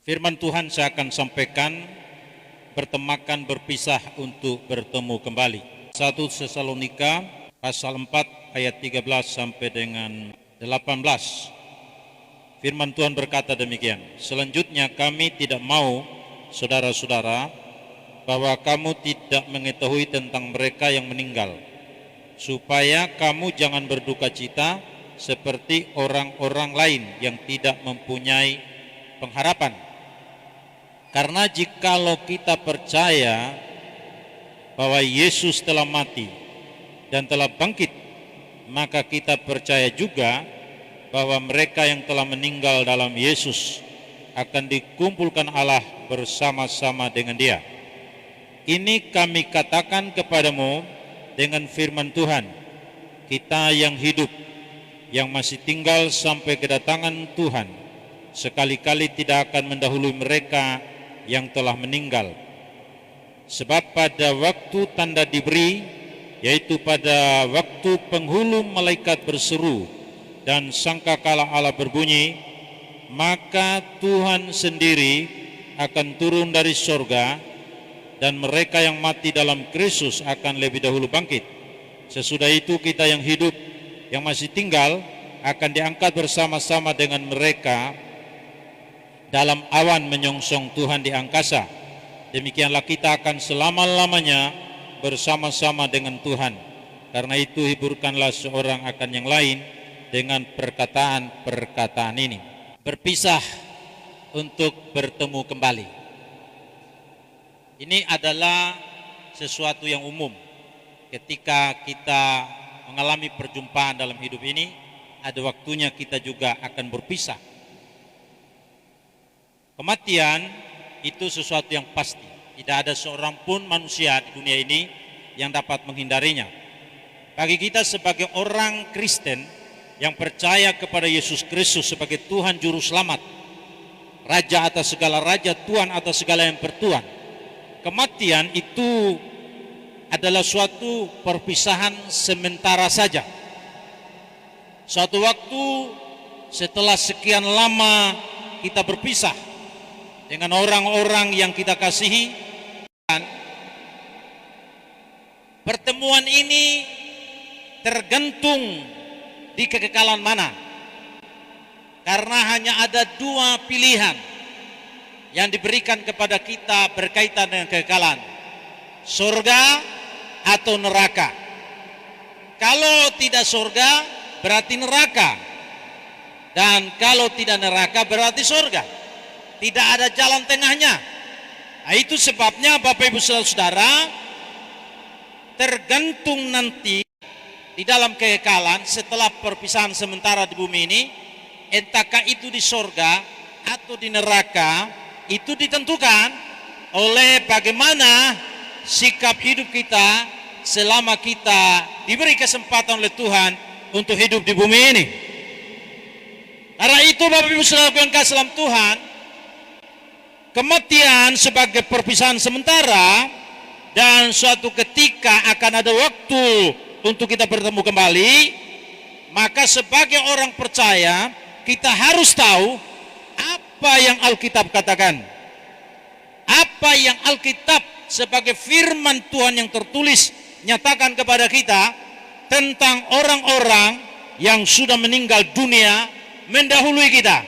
Firman Tuhan saya akan sampaikan bertemakan berpisah untuk bertemu kembali. 1 Tesalonika pasal 4 ayat 13 sampai dengan 18. Firman Tuhan berkata demikian. Selanjutnya kami tidak mau, saudara-saudara, bahwa kamu tidak mengetahui tentang mereka yang meninggal, supaya kamu jangan berduka cita seperti orang-orang lain yang tidak mempunyai pengharapan. Karena jikalau kita percaya bahwa Yesus telah mati dan telah bangkit, maka kita percaya juga bahwa mereka yang telah meninggal dalam Yesus akan dikumpulkan Allah bersama-sama dengan Dia. Ini kami katakan kepadamu dengan firman Tuhan, kita yang hidup, yang masih tinggal sampai kedatangan Tuhan, sekali-kali tidak akan mendahului mereka yang telah meninggal. Sebab pada waktu tanda diberi, yaitu pada waktu penghulu malaikat berseru dan sangkakala Allah berbunyi, maka Tuhan sendiri akan turun dari sorga, dan mereka yang mati dalam Kristus akan lebih dahulu bangkit. Sesudah itu kita yang hidup, yang masih tinggal, akan diangkat bersama-sama dengan mereka dalam awan menyongsong Tuhan di angkasa. Demikianlah kita akan selama-lamanya bersama-sama dengan Tuhan. Karena itu hiburkanlah seorang akan yang lain dengan perkataan-perkataan ini. Berpisah untuk bertemu kembali. Ini adalah sesuatu yang umum. Ketika kita mengalami perjumpaan dalam hidup ini, ada waktunya kita juga akan berpisah. Kematian itu sesuatu yang pasti. Tidak ada seorang pun manusia di dunia ini yang dapat menghindarinya. Bagi kita sebagai orang Kristen yang percaya kepada Yesus Kristus sebagai Tuhan Juru Selamat, Raja atas segala raja, Tuhan atas segala yang bertuan, kematian itu adalah suatu perpisahan sementara saja. Suatu waktu setelah sekian lama kita berpisah dengan orang-orang yang kita kasihi, pertemuan ini tergantung di kekekalan mana. Karena hanya ada dua pilihan yang diberikan kepada kita berkaitan dengan kekekalan: surga atau neraka. Kalau tidak surga berarti neraka, dan kalau tidak neraka berarti surga. Tidak ada jalan tengahnya. Nah, itu sebabnya Bapak Ibu Saudara, tergantung nanti di dalam kekekalan setelah perpisahan sementara di bumi ini, entahkah itu di surga atau di neraka, itu ditentukan oleh bagaimana sikap hidup kita selama kita diberi kesempatan oleh Tuhan untuk hidup di bumi ini. Karena itu Bapak Ibu Saudara yang kasih dalam Tuhan, kematian sebagai perpisahan sementara, dan suatu ketika akan ada waktu untuk kita bertemu kembali. Maka sebagai orang percaya, kita harus tahu apa yang Alkitab katakan, apa yang Alkitab sebagai firman Tuhan yang tertulis nyatakan kepada kita tentang orang-orang yang sudah meninggal dunia mendahului kita.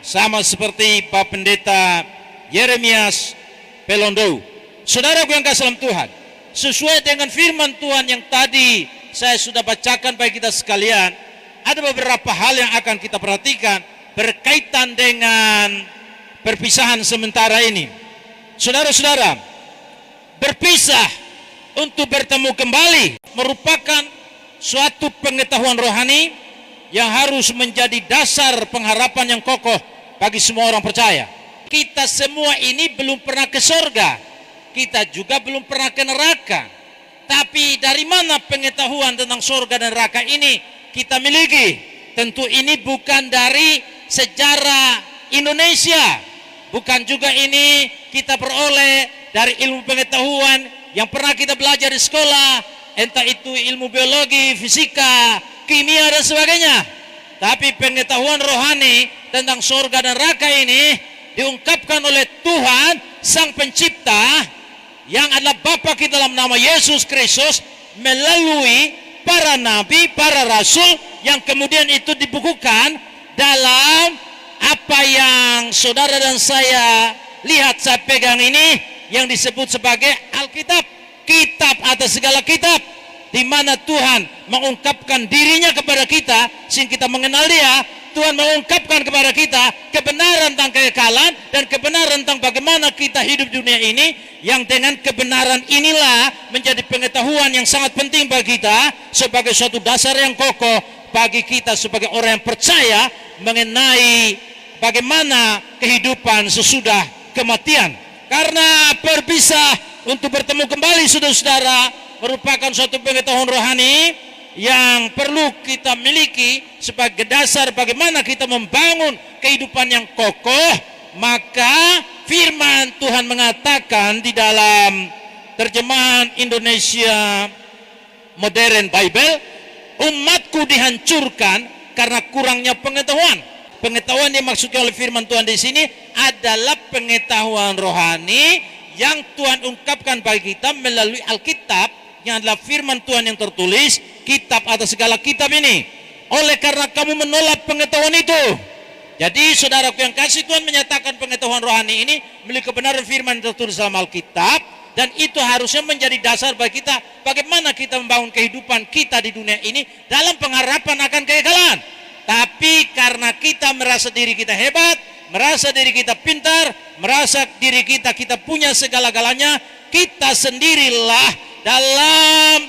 Sama seperti Pak Pendeta Yeremias Pelondo. Saudaraku yang kasih dalam Tuhan, sesuai dengan firman Tuhan yang tadi saya sudah bacakan bagi kita sekalian, ada beberapa hal yang akan kita perhatikan berkaitan dengan perpisahan sementara ini. Saudara-saudara, berpisah untuk bertemu kembali merupakan suatu pengetahuan rohani yang harus menjadi dasar pengharapan yang kokoh bagi semua orang percaya. Kita semua ini belum pernah ke surga, kita juga belum pernah ke neraka. Tapi dari mana pengetahuan tentang surga dan neraka ini kita miliki? Tentu ini bukan dari sejarah Indonesia, bukan juga ini kita peroleh dari ilmu pengetahuan yang pernah kita belajar di sekolah, entah itu ilmu biologi, fisika, kimia dan sebagainya. Tapi pengetahuan rohani tentang surga dan neraka ini diungkapkan oleh Tuhan Sang Pencipta yang adalah Bapa kita dalam nama Yesus Kristus melalui para nabi, para rasul, yang kemudian itu dibukukan dalam apa yang saudara dan saya lihat, saya pegang ini, yang disebut sebagai Alkitab, kitab atas segala kitab, di mana Tuhan mengungkapkan dirinya kepada kita sehingga kita mengenal Dia. Tuhan mengungkapkan kepada kita kebenaran tentang kekekalan dan kebenaran tentang bagaimana kita hidup di dunia ini, yang dengan kebenaran inilah menjadi pengetahuan yang sangat penting bagi kita sebagai suatu dasar yang kokoh bagi kita sebagai orang yang percaya mengenai bagaimana kehidupan sesudah kematian. Karena berpisah untuk bertemu kembali, saudara-saudara, merupakan suatu pengetahuan rohani yang perlu kita miliki sebagai dasar bagaimana kita membangun kehidupan yang kokoh. Maka firman Tuhan mengatakan di dalam terjemahan Indonesia Modern Bible, umatku dihancurkan karena kurangnya pengetahuan. Pengetahuan yang dimaksudkan oleh firman Tuhan di sini adalah pengetahuan rohani yang Tuhan ungkapkan bagi kita melalui Alkitab, yang adalah firman Tuhan yang tertulis, kitab atas segala kitab ini. Oleh karena kamu menolak pengetahuan itu. Jadi saudaraku yang kasih, Tuhan menyatakan pengetahuan rohani ini milik kebenaran firman yang tertulis dalam Alkitab, dan itu harusnya menjadi dasar bagi kita bagaimana kita membangun kehidupan kita di dunia ini dalam pengharapan akan kekekalan. Tapi karena kita merasa diri kita hebat, merasa diri kita pintar, merasa diri kita punya segala-galanya, kita sendirilah dalam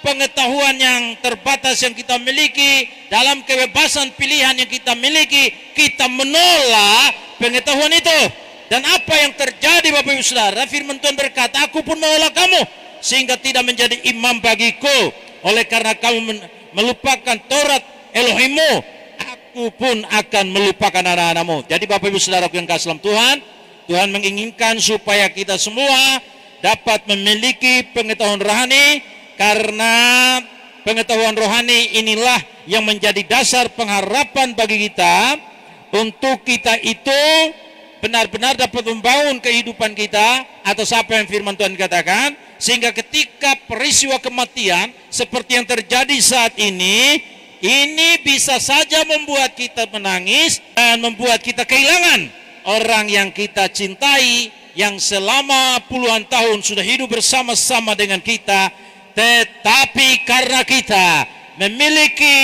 pengetahuan yang terbatas yang kita miliki, dalam kebebasan pilihan yang kita miliki, kita menolak pengetahuan itu. Dan apa yang terjadi Bapak Ibu Saudara, firman Tuhan berkata, aku pun menolak kamu sehingga tidak menjadi imam bagiku. Oleh karena kamu melupakan Taurat Elohimmu, aku pun akan melupakan anak-anakmu. Jadi Bapak Ibu Saudaraku yang kasih dalam Tuhan, Tuhan menginginkan supaya kita semua dapat memiliki pengetahuan rohani, karena pengetahuan rohani inilah yang menjadi dasar pengharapan bagi kita untuk kita itu benar-benar dapat membangun kehidupan kita atas apa yang firman Tuhan katakan, sehingga ketika peristiwa kematian seperti yang terjadi saat ini bisa saja membuat kita menangis dan membuat kita kehilangan orang yang kita cintai, yang selama puluhan tahun sudah hidup bersama-sama dengan kita. Tetapi karena kita memiliki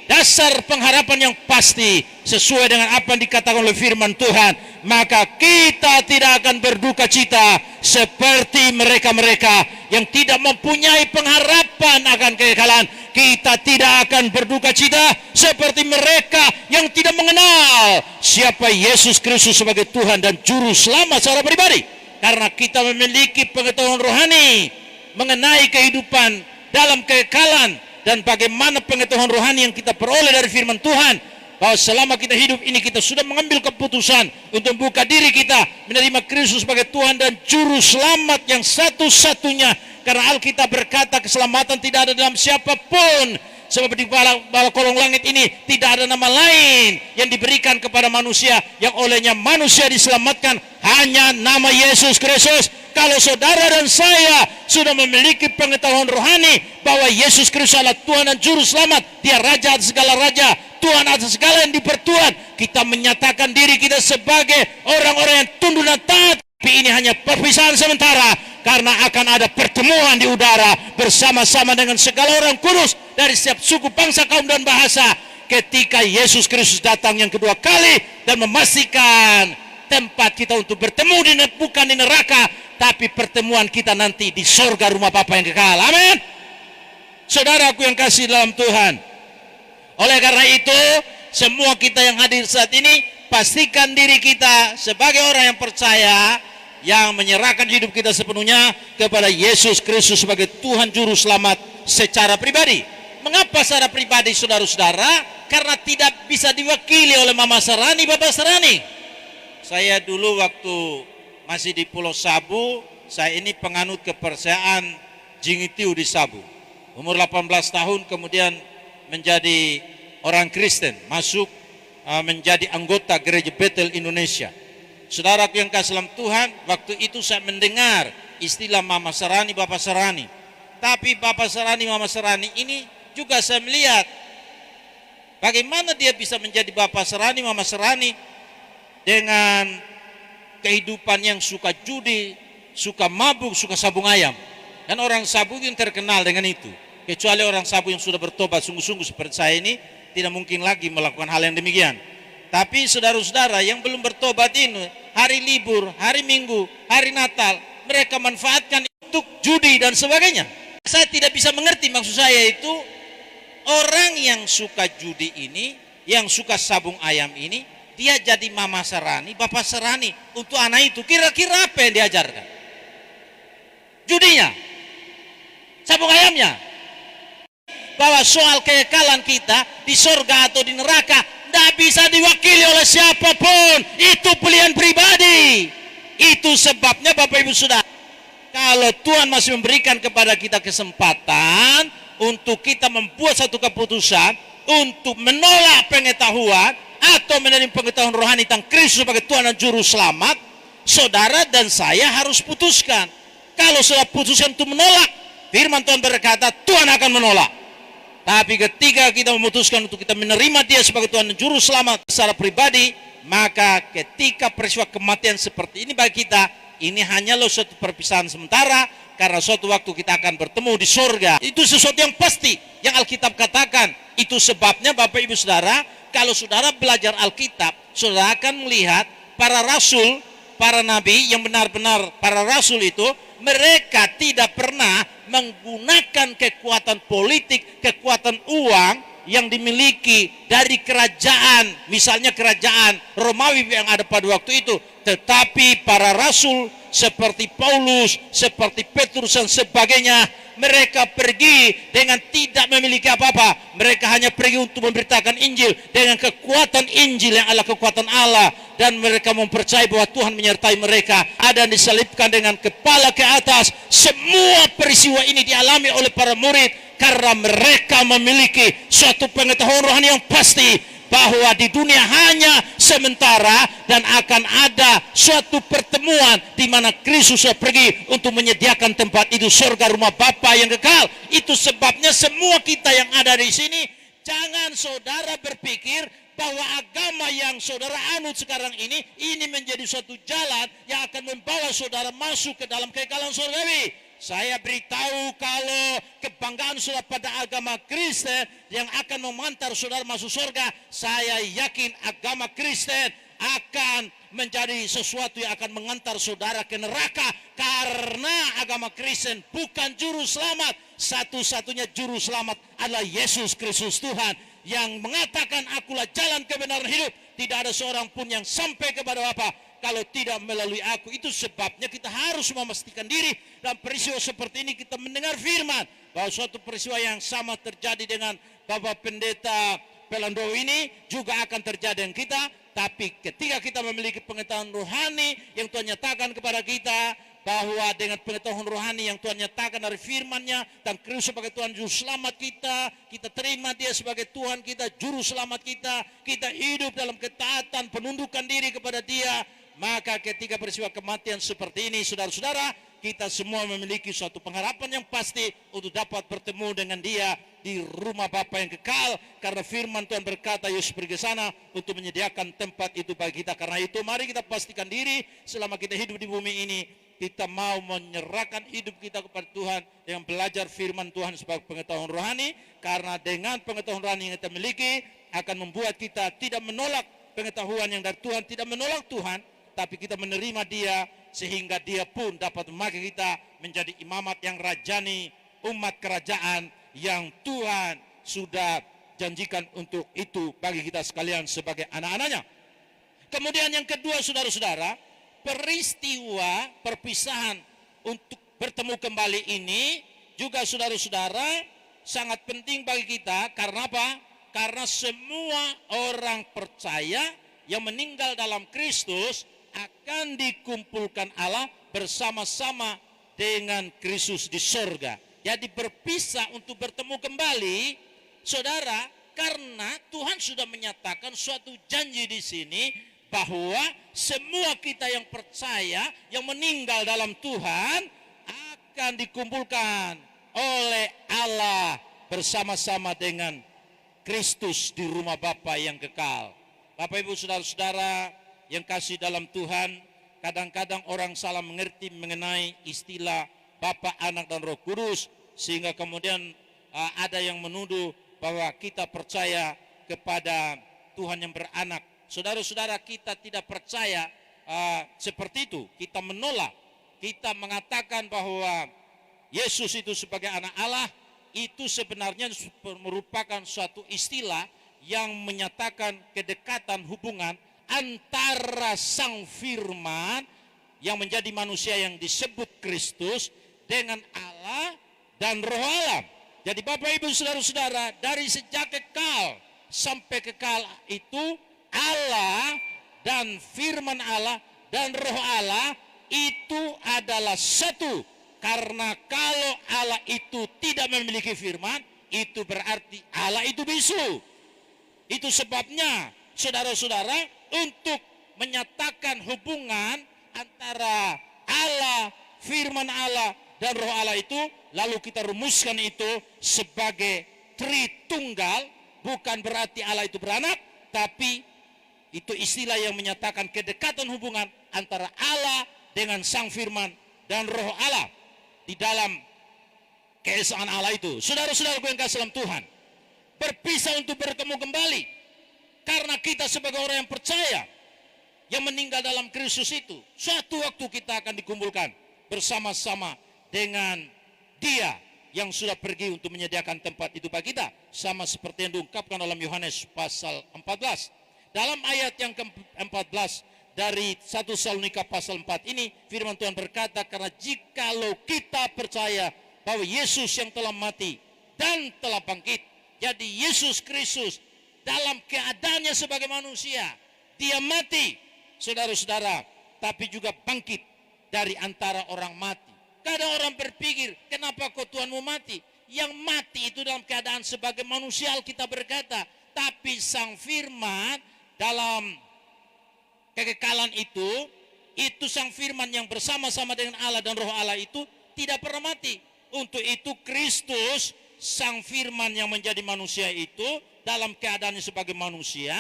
dasar pengharapan yang pasti sesuai dengan apa yang dikatakan oleh firman Tuhan, maka kita tidak akan berduka cita seperti mereka-mereka yang tidak mempunyai pengharapan akan kekekalan. Kita tidak akan berduka cita seperti mereka yang tidak mengenal siapa Yesus Kristus sebagai Tuhan dan Juru Selamat secara pribadi. Karena kita memiliki pengetahuan rohani mengenai kehidupan dalam kekekalan, dan bagaimana pengetahuan rohani yang kita peroleh dari firman Tuhan, bahwa selama kita hidup ini kita sudah mengambil keputusan untuk membuka diri kita menerima Kristus sebagai Tuhan dan Juru Selamat yang satu-satunya. Karena Alkitab berkata keselamatan tidak ada dalam siapapun, sebab di bawah kolong langit ini tidak ada nama lain yang diberikan kepada manusia yang olehnya manusia diselamatkan, hanya nama Yesus Kristus. Kalau saudara dan saya sudah memiliki pengetahuan rohani bahwa Yesus Kristus adalah Tuhan dan Juru Selamat, Dia Raja atas segala raja, Tuhan atas segala yang dipertuhan, kita menyatakan diri kita sebagai orang-orang yang tunduk dan taat. Tapi ini hanya perpisahan sementara, karena akan ada pertemuan di udara bersama-sama dengan segala orang kudus dari setiap suku, bangsa, kaum, dan bahasa, ketika Yesus Kristus datang yang kedua kali dan memastikan tempat kita untuk bertemu bukan di neraka, tapi pertemuan kita nanti di sorga, rumah Bapa yang kekal. Amin. Saudaraku yang kasih dalam Tuhan, oleh karena itu semua kita yang hadir saat ini, pastikan diri kita sebagai orang yang percaya, yang menyerahkan hidup kita sepenuhnya kepada Yesus Kristus sebagai Tuhan Juru Selamat secara pribadi. Mengapa secara pribadi, saudara-saudara? Karena tidak bisa diwakili oleh Mama Sarani, Bapak Sarani. Saya dulu waktu masih di Pulau Sabu, saya ini penganut kepercayaan Jingitiu di Sabu. Umur 18 tahun kemudian menjadi orang Kristen, masuk menjadi anggota Gereja Bethel Indonesia. Saudaraku yang kasih dalam Tuhan, waktu itu saya mendengar istilah Mama Sarani, Bapak Sarani. Tapi Bapak Sarani, Mama Sarani ini juga saya melihat bagaimana dia bisa menjadi Bapak Sarani, Mama Sarani dengan kehidupan yang suka judi, suka mabuk, suka sabung ayam. Dan orang sabung yang terkenal dengan itu. Kecuali orang sabung yang sudah bertobat sungguh-sungguh seperti saya ini, tidak mungkin lagi melakukan hal yang demikian. Tapi saudara-saudara yang belum bertobat ini, hari libur, hari Minggu, hari Natal, mereka manfaatkan untuk judi dan sebagainya. Saya tidak bisa mengerti, maksud saya itu orang yang suka judi ini, yang suka sabung ayam ini, dia jadi Mama Sarani, Bapak Sarani untuk anak itu. Kira-kira apa yang diajarkan? Judinya, sabung ayamnya. Bahwa soal kekekalan kita di surga atau di neraka tidak bisa diwakili oleh siapapun. Itu pilihan pribadi. Itu sebabnya Bapak Ibu Saudara, kalau Tuhan masih memberikan kepada kita kesempatan untuk kita membuat satu keputusan untuk menolak pengetahuan atau menerima pengetahuan rohani tentang Kristus sebagai Tuhan dan Juru Selamat, saudara dan saya harus putuskan. Kalau sudah putuskan untuk menolak, firman Tuhan berkata Tuhan akan menolak. Tapi ketika kita memutuskan untuk kita menerima dia sebagai Tuhan dan Juru Selamat secara pribadi, maka ketika peristiwa kematian seperti ini bagi kita, ini hanyalah suatu perpisahan sementara, karena suatu waktu kita akan bertemu di surga. Itu sesuatu yang pasti yang Alkitab katakan. Itu sebabnya Bapak Ibu Saudara, kalau saudara belajar Alkitab, saudara akan melihat para rasul, para nabi yang benar-benar para rasul itu, mereka tidak pernah menggunakan kekuatan politik, kekuatan uang yang dimiliki dari kerajaan, misalnya kerajaan Romawi yang ada pada waktu itu. Tetapi para rasul seperti Paulus, seperti Petrus dan sebagainya, mereka pergi dengan tidak memiliki apa-apa. Mereka hanya pergi untuk memberitakan Injil dengan kekuatan Injil yang adalah kekuatan Allah. Dan mereka mempercayai bahwa Tuhan menyertai mereka. Ada yang disalibkan dengan kepala ke atas. Semua peristiwa ini dialami oleh para murid karena mereka memiliki suatu pengetahuan rohani yang pasti bahwa di dunia hanya sementara dan akan ada suatu pertemuan di mana Kristus pergi untuk menyediakan tempat itu, surga rumah Bapa yang kekal. Itu sebabnya semua kita yang ada di sini, jangan saudara berpikir bahwa agama yang saudara anut sekarang ini menjadi suatu jalan yang akan membawa saudara masuk ke dalam kekekalan surgawi. Saya beritahu kalau kebanggaan saudara pada agama Kristen yang akan mengantar saudara masuk surga, saya yakin agama Kristen akan menjadi sesuatu yang akan mengantar saudara ke neraka, karena agama Kristen bukan juru selamat. Satu-satunya juru selamat adalah Yesus Kristus Tuhan yang mengatakan akulah jalan kebenaran hidup. Tidak ada seorang pun yang sampai kepada Bapa kalau tidak melalui aku. Itu sebabnya kita harus memastikan diri dalam peristiwa seperti ini. Kita mendengar firman bahwa suatu peristiwa yang sama terjadi dengan Bapak Pendeta Pelando ini juga akan terjadi dengan kita. Tapi ketika kita memiliki pengetahuan rohani yang Tuhan nyatakan kepada kita, bahwa dengan pengetahuan rohani yang Tuhan nyatakan dari firman-Nya dan Kristus sebagai Tuhan Juru Selamat kita, kita terima dia sebagai Tuhan kita, Juru Selamat kita, kita hidup dalam ketaatan, penundukan diri kepada dia. Maka ketika peristiwa kematian seperti ini, saudara-saudara, kita semua memiliki suatu pengharapan yang pasti untuk dapat bertemu dengan dia di rumah Bapa yang kekal. Karena firman Tuhan berkata, Yesus pergi ke sana untuk menyediakan tempat itu bagi kita. Karena itu mari kita pastikan diri selama kita hidup di bumi ini, kita mau menyerahkan hidup kita kepada Tuhan dengan belajar firman Tuhan sebagai pengetahuan rohani. Karena dengan pengetahuan rohani yang kita miliki akan membuat kita tidak menolak pengetahuan yang dari Tuhan, tidak menolak Tuhan, tapi kita menerima dia sehingga dia pun dapat memakai kita menjadi imamat yang rajani, umat kerajaan yang Tuhan sudah janjikan untuk itu bagi kita sekalian sebagai anak-anaknya. Kemudian yang kedua, saudara-saudara, peristiwa perpisahan untuk bertemu kembali ini juga saudara-saudara sangat penting bagi kita. Karena apa? Karena semua orang percaya yang meninggal dalam Kristus akan dikumpulkan Allah bersama-sama dengan Kristus di surga. Jadi berpisah untuk bertemu kembali, saudara, karena Tuhan sudah menyatakan suatu janji di sini bahwa semua kita yang percaya, yang meninggal dalam Tuhan akan dikumpulkan oleh Allah bersama-sama dengan Kristus di rumah Bapa yang kekal. Bapak Ibu saudara-saudara yang kasih dalam Tuhan, kadang-kadang orang salah mengerti mengenai istilah Bapa, Anak, dan Roh Kudus, sehingga kemudian ada yang menuduh bahwa kita percaya kepada Tuhan yang beranak. Saudara-saudara, kita tidak percaya seperti itu. Kita menolak, kita mengatakan bahwa Yesus itu sebagai anak Allah, itu sebenarnya merupakan suatu istilah yang menyatakan kedekatan hubungan antara Sang Firman yang menjadi manusia yang disebut Kristus dengan Allah dan Roh Allah. Jadi Bapak Ibu saudara-saudara, dari sejak kekal sampai kekal itu Allah dan firman Allah dan Roh Allah itu adalah satu. Karena kalau Allah itu tidak memiliki firman, itu berarti Allah itu bisu. Itu sebabnya saudara-saudara, untuk menyatakan hubungan antara Allah, firman Allah, dan Roh Allah itu, lalu kita rumuskan itu sebagai Tritunggal. Bukan berarti Allah itu beranak, tapi itu istilah yang menyatakan kedekatan hubungan antara Allah dengan Sang Firman dan Roh Allah di dalam keesaan Allah itu. Saudara-saudaraku yang kasih dalam Tuhan, berpisah untuk bertemu kembali karena kita sebagai orang yang percaya yang meninggal dalam Kristus itu, suatu waktu kita akan dikumpulkan bersama-sama dengan Dia yang sudah pergi untuk menyediakan tempat itu bagi kita, sama seperti yang diungkapkan dalam Yohanes pasal 14. Dalam ayat yang ke-14 dari 1 Tesalonika pasal 4 ini, firman Tuhan berkata, karena jikalau kita percaya bahwa Yesus yang telah mati dan telah bangkit, jadi Yesus Kristus dalam keadaannya sebagai manusia, Dia mati, saudara-saudara, tapi juga bangkit dari antara orang mati. Kadang orang berpikir, kenapa kok Tuhanmu mati? Yang mati itu dalam keadaan sebagai manusia, kita berkata, tapi Sang Firman dalam kekekalan itu Sang Firman yang bersama-sama dengan Allah dan Roh Allah itu tidak pernah mati. Untuk itu Kristus, Sang Firman yang menjadi manusia itu, dalam keadaannya sebagai manusia,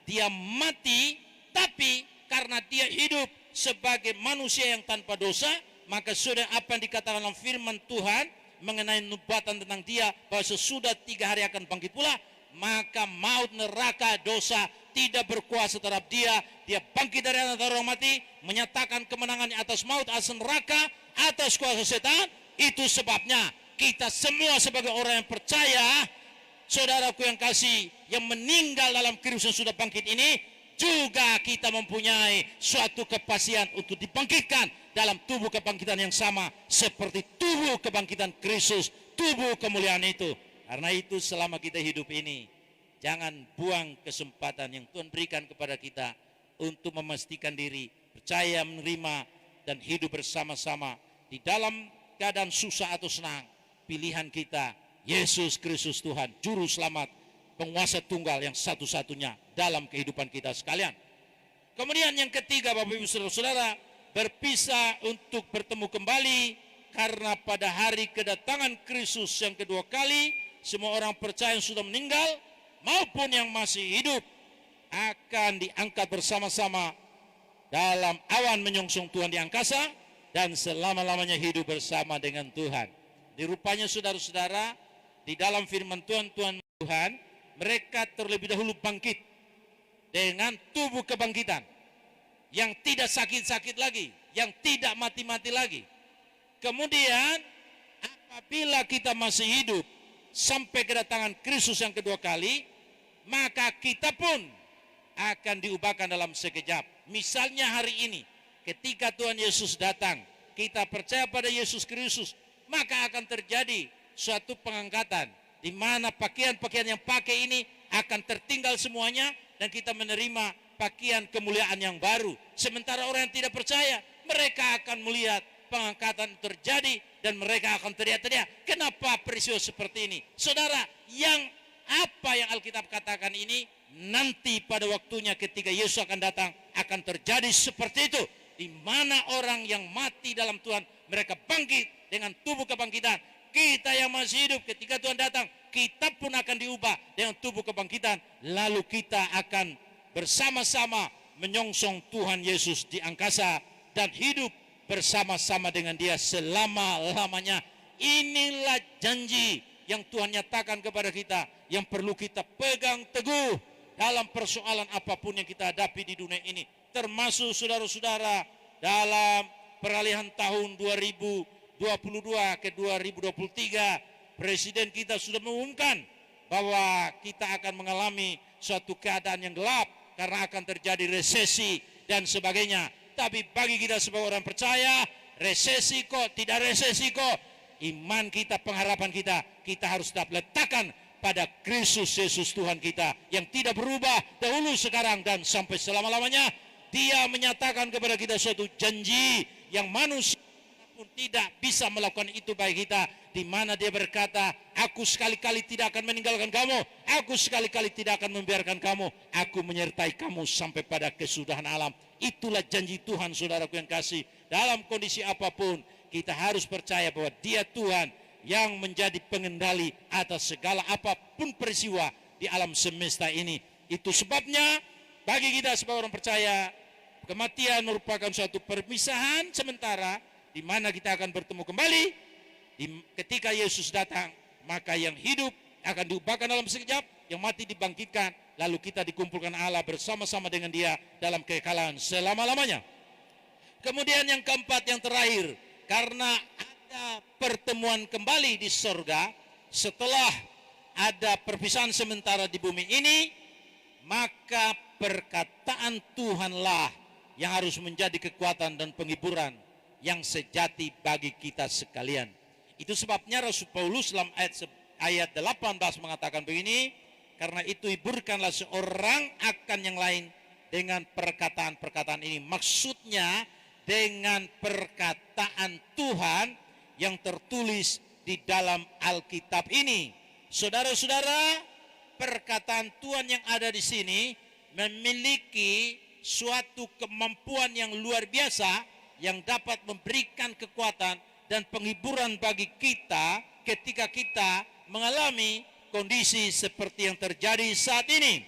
Dia mati, tapi karena Dia hidup sebagai manusia yang tanpa dosa, maka sudah apa yang dikatakan dalam firman Tuhan mengenai nubuatan tentang Dia, bahwa sesudah 3 hari akan bangkit pula, maka maut, neraka, dosa tidak berkuasa terhadap Dia. Dia bangkit dari antara orang mati, menyatakan kemenangan atas maut, atas neraka, atas kuasa setan. Itu sebabnya kita semua sebagai orang yang percaya, saudaraku yang kasih, yang meninggal dalam Kristus sudah bangkit ini, juga kita mempunyai suatu kepastian untuk dibangkitkan dalam tubuh kebangkitan yang sama seperti tubuh kebangkitan Kristus, tubuh kemuliaan itu. Karena itu selama kita hidup ini, jangan buang kesempatan yang Tuhan berikan kepada kita untuk memastikan diri, percaya, menerima, dan hidup bersama-sama di dalam keadaan susah atau senang. Pilihan kita, Yesus Kristus Tuhan, Juru Selamat, penguasa tunggal yang satu-satunya dalam kehidupan kita sekalian. Kemudian yang ketiga, Bapak Ibu Saudara-saudara, berpisah untuk bertemu kembali, karena pada hari kedatangan Kristus yang kedua kali, semua orang percaya yang sudah meninggal maupun yang masih hidup akan diangkat bersama-sama dalam awan menyongsong Tuhan di angkasa dan selama-lamanya hidup bersama dengan Tuhan. Dirupanya saudara-saudara, di dalam firman Tuhan mereka terlebih dahulu bangkit dengan tubuh kebangkitan yang tidak sakit-sakit lagi, yang tidak mati-mati lagi. Kemudian apabila kita masih hidup sampai kedatangan Kristus yang kedua kali, maka kita pun akan diubahkan dalam sekejap. Misalnya hari ini, ketika Tuhan Yesus datang, kita percaya pada Yesus Kristus, maka akan terjadi suatu pengangkatan, di mana pakaian-pakaian yang pakai ini akan tertinggal semuanya, dan kita menerima pakaian kemuliaan yang baru. Sementara orang yang tidak percaya, mereka akan melihat pengangkatan terjadi dan mereka akan teriak-teriak, kenapa peristiwa seperti ini? Saudara, yang apa yang Alkitab katakan ini nanti pada waktunya ketika Yesus akan datang akan terjadi seperti itu, di mana orang yang mati dalam Tuhan mereka bangkit dengan tubuh kebangkitan. Kita yang masih hidup ketika Tuhan datang, kita pun akan diubah dengan tubuh kebangkitan, lalu kita akan bersama-sama menyongsong Tuhan Yesus di angkasa dan hidup bersama-sama dengan Dia selama-lamanya. Inilah janji yang Tuhan nyatakan kepada kita, yang perlu kita pegang teguh dalam persoalan apapun yang kita hadapi di dunia ini, termasuk saudara-saudara dalam peralihan tahun 2022 ke 2023. Presiden kita sudah mengumumkan bahwa kita akan mengalami suatu keadaan yang gelap karena akan terjadi resesi dan sebagainya. Tapi bagi kita sebagai orang percaya, resesi kok, tidak resesi kok, iman kita, pengharapan kita harus tetap letakkan pada Kristus Yesus Tuhan kita yang tidak berubah dahulu, sekarang, dan sampai selama-lamanya. Dia menyatakan kepada kita suatu janji yang manusia pun tidak bisa melakukan itu bagi kita, di mana Dia berkata, aku sekali-kali tidak akan meninggalkan kamu, aku sekali-kali tidak akan membiarkan kamu, aku menyertai kamu sampai pada kesudahan alam. Itulah janji Tuhan, saudaraku yang kasih. Dalam kondisi apapun kita harus percaya bahwa Dia Tuhan yang menjadi pengendali atas segala apapun peristiwa di alam semesta ini. Itu sebabnya bagi kita sebagai orang percaya, kematian merupakan suatu perpisahan sementara, di mana kita akan bertemu kembali ketika Yesus datang. Maka yang hidup akan diubahkan dalam sekejap, yang mati dibangkitkan, lalu kita dikumpulkan Allah bersama-sama dengan Dia dalam kekekalan selama-lamanya. Kemudian yang keempat, yang terakhir, karena ada pertemuan kembali di sorga setelah ada perpisahan sementara di bumi ini, maka perkataan Tuhanlah yang harus menjadi kekuatan dan penghiburan yang sejati bagi kita sekalian. Itu sebabnya Rasul Paulus dalam ayat 18 mengatakan begini, karena itu hiburkanlah seorang akan yang lain dengan perkataan-perkataan ini. Maksudnya dengan perkataan Tuhan yang tertulis di dalam Alkitab ini. Saudara-saudara, perkataan Tuhan yang ada di sini memiliki suatu kemampuan yang luar biasa yang dapat memberikan kekuatan dan penghiburan bagi kita ketika kita mengalami kondisi seperti yang terjadi saat ini.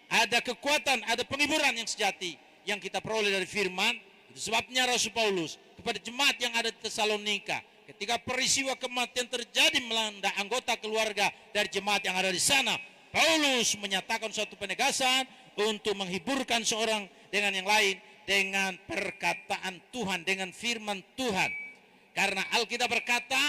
Ada kekuatan, ada penghiburan yang sejati yang kita peroleh dari firman. Itu sebabnya Rasul Paulus kepada jemaat yang ada di Tesalonika, ketika peristiwa kematian terjadi melanda anggota keluarga dari jemaat yang ada di sana, Paulus menyatakan suatu penegasan untuk menghiburkan seorang dengan yang lain dengan perkataan Tuhan, dengan firman Tuhan. Karena Alkitab berkata,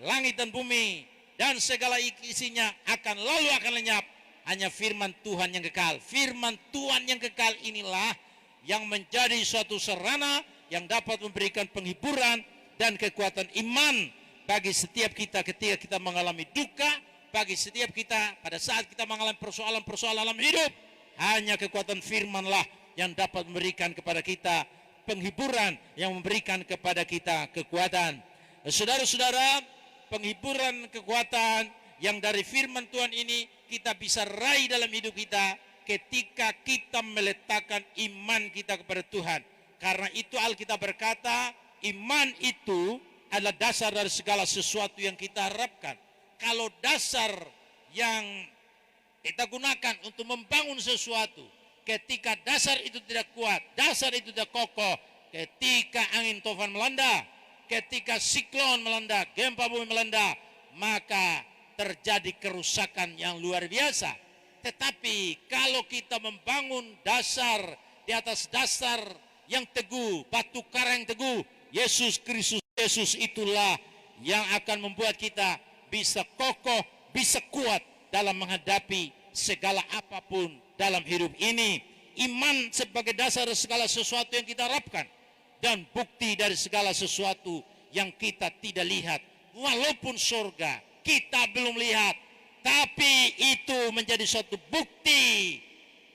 langit dan bumi dan segala isinya akan lalu akan lenyap, hanya firman Tuhan yang kekal. Firman Tuhan yang kekal inilah yang menjadi suatu sarana yang dapat memberikan penghiburan dan kekuatan iman bagi setiap kita ketika kita mengalami duka, bagi setiap kita pada saat kita mengalami persoalan-persoalan dalam hidup. Hanya kekuatan firmanlah yang dapat memberikan kepada kita penghiburan, yang memberikan kepada kita kekuatan. Saudara-saudara, penghiburan kekuatan yang dari firman Tuhan ini kita bisa raih dalam hidup kita ketika kita meletakkan iman kita kepada Tuhan. Karena itu Alkitab berkata, iman itu adalah dasar dari segala sesuatu yang kita harapkan. Kalau dasar yang kita gunakan untuk membangun sesuatu, ketika dasar itu tidak kuat, dasar itu tidak kokoh, ketika angin tofan melanda, ketika siklon melanda, gempa bumi melanda, maka terjadi kerusakan yang luar biasa. Tetapi kalau kita membangun dasar di atas dasar yang teguh, batu karang yang teguh, Yesus Kristus, Yesus itulah yang akan membuat kita bisa kokoh, bisa kuat dalam menghadapi segala apapun dalam hidup ini. Iman sebagai dasar segala sesuatu yang kita harapkan dan bukti dari segala sesuatu yang kita tidak lihat. Walaupun surga kita belum lihat, tapi itu menjadi suatu bukti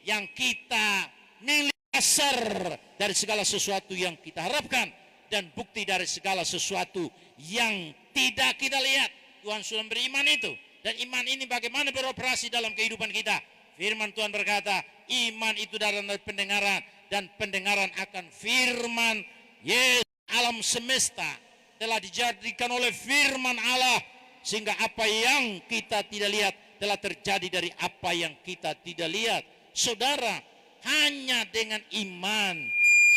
yang kita milik, dasar dari segala sesuatu yang kita harapkan dan bukti dari segala sesuatu yang tidak kita lihat. Tuhan sudah beri iman itu, dan iman ini bagaimana beroperasi dalam kehidupan kita. Firman Tuhan berkata, iman itu datang dari pendengaran dan pendengaran akan firman Yesus. Alam semesta telah dijadikan oleh firman Allah, sehingga apa yang kita tidak lihat telah terjadi dari apa yang kita tidak lihat. Saudara, hanya dengan iman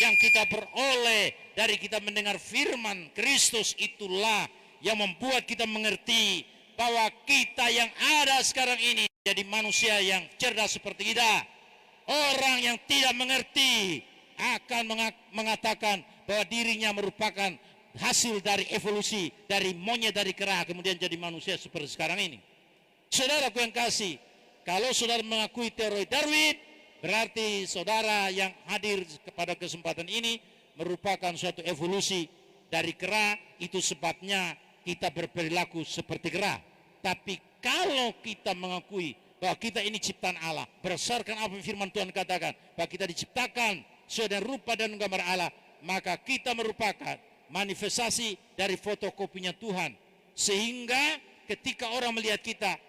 yang kita peroleh dari kita mendengar firman Kristus, itulah yang membuat kita mengerti bahwa kita yang ada sekarang ini jadi manusia yang cerdas seperti kita. Orang yang tidak mengerti akan mengatakan bahwa dirinya merupakan hasil dari evolusi, dari monyet, dari kera, kemudian jadi manusia seperti sekarang ini. Saudaraku yang kasih, kalau saudara mengakui teori Darwin, berarti saudara yang hadir kepada kesempatan ini merupakan suatu evolusi dari kera. Itu sebabnya kita berperilaku seperti kera. Tapi kalau kita mengakui bahwa kita ini ciptaan Allah, berdasarkan apa firman Tuhan katakan, bahwa kita diciptakan sesuai dengan rupa dan gambar Allah, maka kita merupakan manifestasi dari fotokopinya Tuhan. Sehingga ketika orang melihat kita,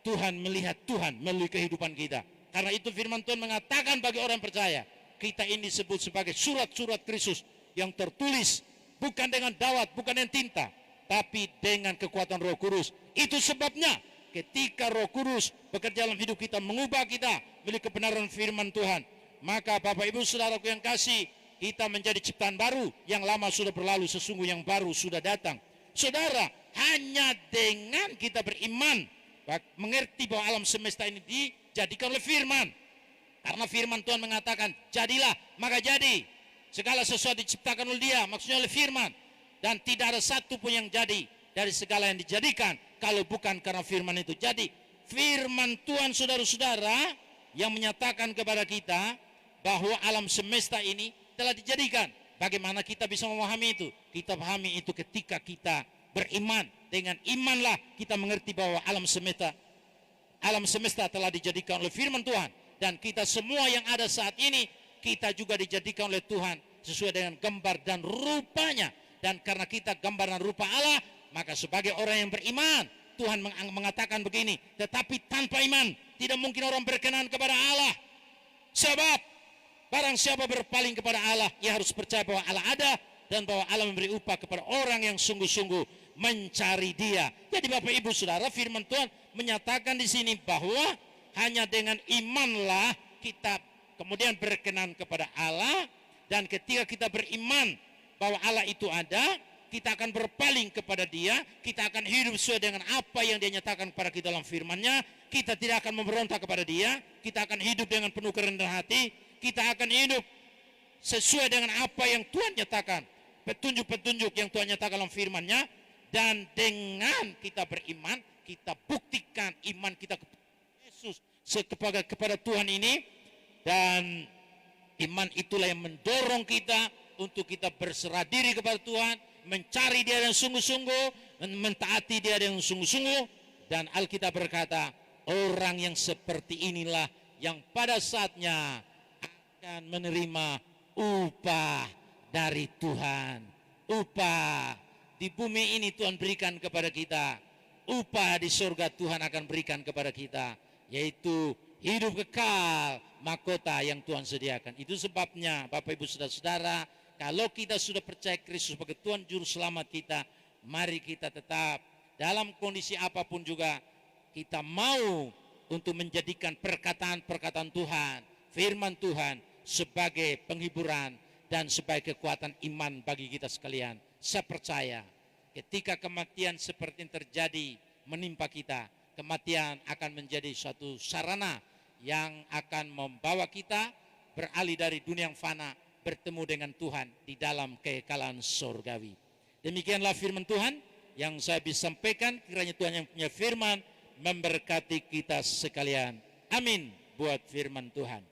Tuhan melihat Tuhan melalui kehidupan kita. Karena itu firman Tuhan mengatakan bagi orang percaya, kita ini disebut sebagai surat-surat Kristus yang tertulis bukan dengan dawat, bukan dengan tinta, tapi dengan kekuatan Roh Kudus. Itu sebabnya ketika Roh Kudus bekerja dalam hidup kita, mengubah kita melalui kebenaran firman Tuhan, maka Bapak Ibu Saudaraku yang kasih, kita menjadi ciptaan baru. Yang lama sudah berlalu, sesungguhnya yang baru sudah datang. Saudara, hanya dengan kita beriman, mengerti bahwa alam semesta ini dijadikan oleh firman. Karena firman Tuhan mengatakan, jadilah, maka jadi. Segala sesuatu diciptakan oleh Dia, maksudnya oleh firman. Dan tidak ada satu pun yang jadi dari segala yang dijadikan kalau bukan karena firman itu. Jadi firman Tuhan, saudara-saudara, yang menyatakan kepada kita bahwa alam semesta ini telah dijadikan. Bagaimana kita bisa memahami itu? Kita pahami itu ketika kita beriman. Dengan imanlah kita mengerti bahwa alam semesta telah dijadikan oleh firman Tuhan. Dan kita semua yang ada saat ini, kita juga dijadikan oleh Tuhan sesuai dengan gambar dan rupanya. Dan karena kita gambar dan rupa Allah, maka sebagai orang yang beriman, Tuhan mengatakan begini, tetapi tanpa iman tidak mungkin orang berkenan kepada Allah. Sebab barang siapa berpaling kepada Allah, ia harus percaya bahwa Allah ada dan bahwa Allah memberi upah kepada orang yang sungguh-sungguh mencari Dia. Jadi Bapak Ibu Saudara, firman Tuhan menyatakan di sini bahwa hanya dengan imanlah kita kemudian berkenan kepada Allah. Dan ketika kita beriman bahwa Allah itu ada, kita akan berpaling kepada Dia, kita akan hidup sesuai dengan apa yang Dia nyatakan kepada kita dalam firman-Nya. Kita tidak akan memberontak kepada Dia, kita akan hidup dengan penuh kerendahan hati, kita akan hidup sesuai dengan apa yang Tuhan nyatakan, petunjuk-petunjuk yang Tuhan nyatakan dalam firman-Nya. Dan dengan kita beriman, kita buktikan iman kita kepada Yesus, kepada Tuhan ini. Dan iman itulah yang mendorong kita untuk kita berserah diri kepada Tuhan, mencari Dia dengan sungguh-sungguh, mentaati Dia dengan sungguh-sungguh. Dan Alkitab berkata, orang yang seperti inilah yang pada saatnya akan menerima upah dari Tuhan. Upah di bumi ini Tuhan berikan kepada kita, upah di surga Tuhan akan berikan kepada kita, yaitu hidup kekal, mahkota yang Tuhan sediakan. Itu sebabnya Bapak Ibu Saudara-saudara, kalau kita sudah percaya Kristus sebagai Tuhan Juru Selamat kita, mari kita tetap dalam kondisi apapun juga kita mau untuk menjadikan perkataan-perkataan Tuhan, firman Tuhan sebagai penghiburan dan sebagai kekuatan iman bagi kita sekalian. Saya percaya ketika kematian seperti yang terjadi menimpa kita, kematian akan menjadi suatu sarana yang akan membawa kita beralih dari dunia yang fana, bertemu dengan Tuhan di dalam kekekalan surgawi. Demikianlah firman Tuhan yang saya bisa sampaikan. Kiranya Tuhan yang punya firman memberkati kita sekalian. Amin buat firman Tuhan.